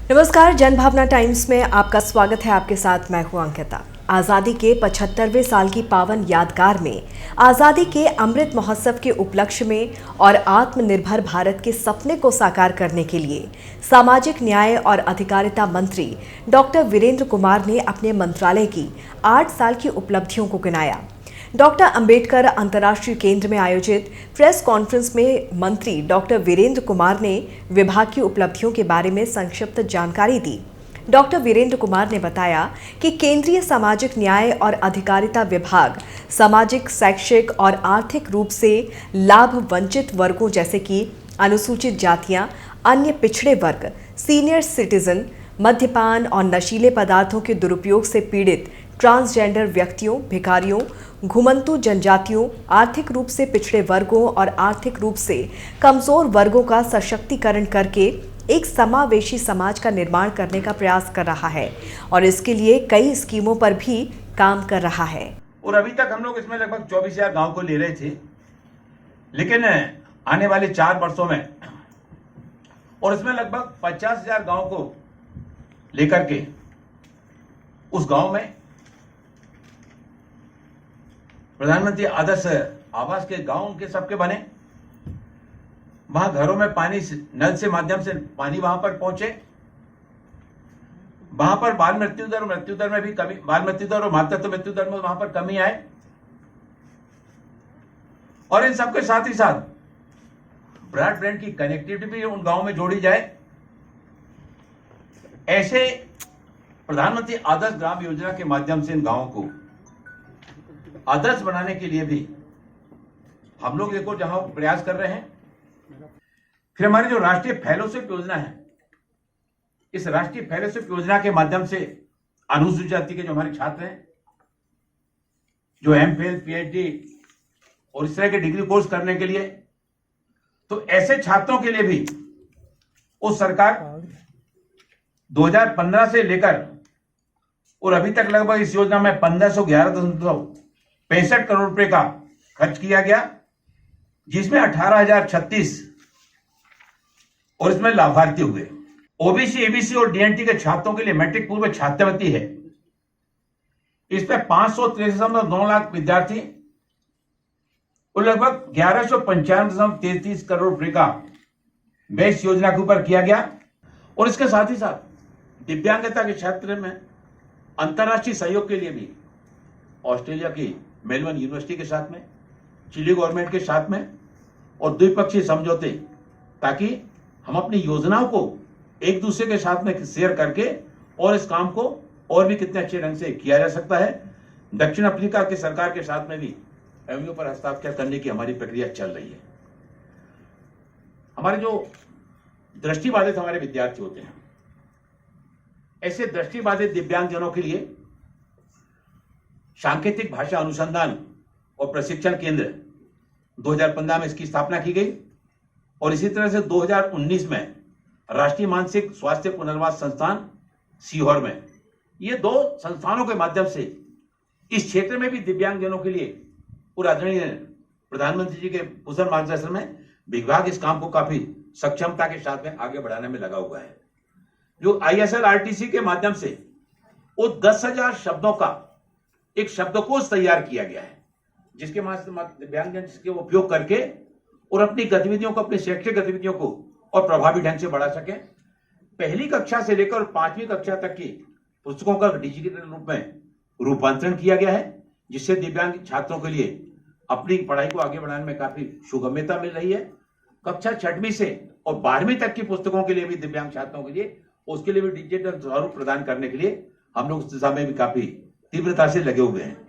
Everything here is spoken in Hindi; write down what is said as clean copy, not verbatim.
नमस्कार, जनभावना टाइम्स में आपका स्वागत है। आपके साथ मैं हूं अंकिता। आज़ादी के 75वें साल की पावन यादगार में आज़ादी के अमृत महोत्सव के उपलक्ष्य में और आत्मनिर्भर भारत के सपने को साकार करने के लिए सामाजिक न्याय और अधिकारिता मंत्री डॉक्टर वीरेंद्र कुमार ने अपने मंत्रालय की 8 साल की उपलब्धियों को गिनाया। डॉक्टर अंबेडकर अंतर्राष्ट्रीय केंद्र में आयोजित प्रेस कॉन्फ्रेंस में मंत्री डॉक्टर वीरेंद्र कुमार ने विभाग की उपलब्धियों के बारे में संक्षिप्त जानकारी दी। डॉक्टर वीरेंद्र कुमार ने बताया कि केंद्रीय सामाजिक न्याय और अधिकारिता विभाग सामाजिक, शैक्षिक और आर्थिक रूप से लाभ वंचित वर्गों जैसे कि अनुसूचित जातियां, अन्य पिछड़े वर्ग, सीनियर सिटीजन, मद्यपान और नशीले पदार्थों के दुरुपयोग से पीड़ित ट्रांसजेंडर व्यक्तियों, भिखारियों, घुमंतू जनजातियों, आर्थिक रूप से पिछड़े वर्गों और आर्थिक रूप से कमजोर वर्गों का सशक्तिकरण करके एक समावेशी समाज का निर्माण करने का प्रयास कर रहा है और इसके लिए कई स्कीमों पर भी काम कर रहा है। और अभी तक हम लोग इसमें लगभग 24,000 गांव को ले रहे थे, लेकिन आने वाले 4 वर्षों में और इसमें लगभग 50,000 गांव को लेकर के उस गांव में प्रधानमंत्री आदर्श आवास के गांव उनके सबके बने, वहां घरों में पानी नल से माध्यम से पानी वहां पर पहुंचे, वहां पर बाल मृत्यु दर में भी कमी, बाल मृत्यु दर और मातृत्व मृत्यु दर में वहां पर कमी आए। और इन सबके साथ ही साथ ब्रॉडबैंड की कनेक्टिविटी भी उन गांवों में जोड़ी जाए। ऐसे प्रधानमंत्री आदर्श ग्राम योजना के माध्यम से इन गांवों को आदर्श बनाने के लिए भी हम लोग देखो जहां प्रयास कर रहे हैं। फिर हमारी जो राष्ट्रीय फेलोशिप योजना है, इस राष्ट्रीय फेलोशिप योजना के माध्यम से अनुसूचित जाति के जो हमारे छात्र हैं, जो एमफिल, पीएचडी और इस तरह के डिग्री कोर्स करने के लिए, तो ऐसे छात्रों के लिए भी उस सरकार 2015 से लेकर और अभी तक लगभग इस योजना में 1511.65 करोड़ रुपए का खर्च किया गया, जिसमें 18,036 और इसमें लाभार्थी हुए। ओबीसी, एबीसी और डीएनटी के छात्रों के लिए मैट्रिक पूर्व छात्रवृत्ति है। इसमें 563.9 लाख विद्यार्थी और लगभग 1195.33 करोड़ रुपए का व्यय इस योजना के ऊपर किया गया। और इसके साथ ही साथ दिव्यांगता के क्षेत्र में अंतर्राष्ट्रीय सहयोग के लिए भी ऑस्ट्रेलिया की मेलबर्न यूनिवर्सिटी के साथ में, चिली गवर्नमेंट के साथ में और द्विपक्षीय समझौते, ताकि हम अपनी योजनाओं को एक दूसरे के साथ में शेयर करके और इस काम को और भी कितने अच्छे ढंग से किया जा सकता है। दक्षिण अफ्रीका की सरकार के साथ में भी एमओयू पर हस्ताक्षर करने की हमारी प्रक्रिया चल रही है। हमारे जो दृष्टिबाधित हमारे विद्यार्थी होते हैं, ऐसे दृष्टिबाधित दिव्यांगजनों के लिए सांकेतिक भाषा अनुसंधान और प्रशिक्षण केंद्र 2015 में इसकी स्थापना की गई और इसी तरह से 2019 में राष्ट्रीय मानसिक स्वास्थ्य पुनर्वास संस्थान सीहोर में, ये 2 संस्थानों के माध्यम से इस क्षेत्र में भी दिव्यांगजनों के लिए और आदरणीय प्रधानमंत्री जी के कुशल मार्गदर्शन में विभाग इस काम को काफी सक्षमता के साथ में आगे बढ़ाने में लगा हुआ है। जो ISL-RTC के माध्यम से वो 10,000 शब्दों का एक शब्दकोश तैयार किया गया है, जिसके माध्यम दिव्यांगजन इसके उपयोग करके और अपनी गतिविधियों को, अपनी शैक्षिक गतिविधियों को और प्रभावी ढंग से बढ़ा सके। पहली कक्षा से लेकर 5वीं कक्षा तक की पुस्तकों का डिजिटल रूप में रूपांतरण किया गया है, जिससे दिव्यांग छात्रों के लिए अपनी पढ़ाई को आगे बढ़ाने में काफी सुगम्यता मिल रही है। कक्षा 6वीं से और 12वीं तक की पुस्तकों के लिए भी दिव्यांग छात्रों के लिए, उसके लिए भी डिजिटल स्वरूप प्रदान करने के लिए हम लोग इस दिशा में भी काफी तीव्रता से लगे हुए हैं।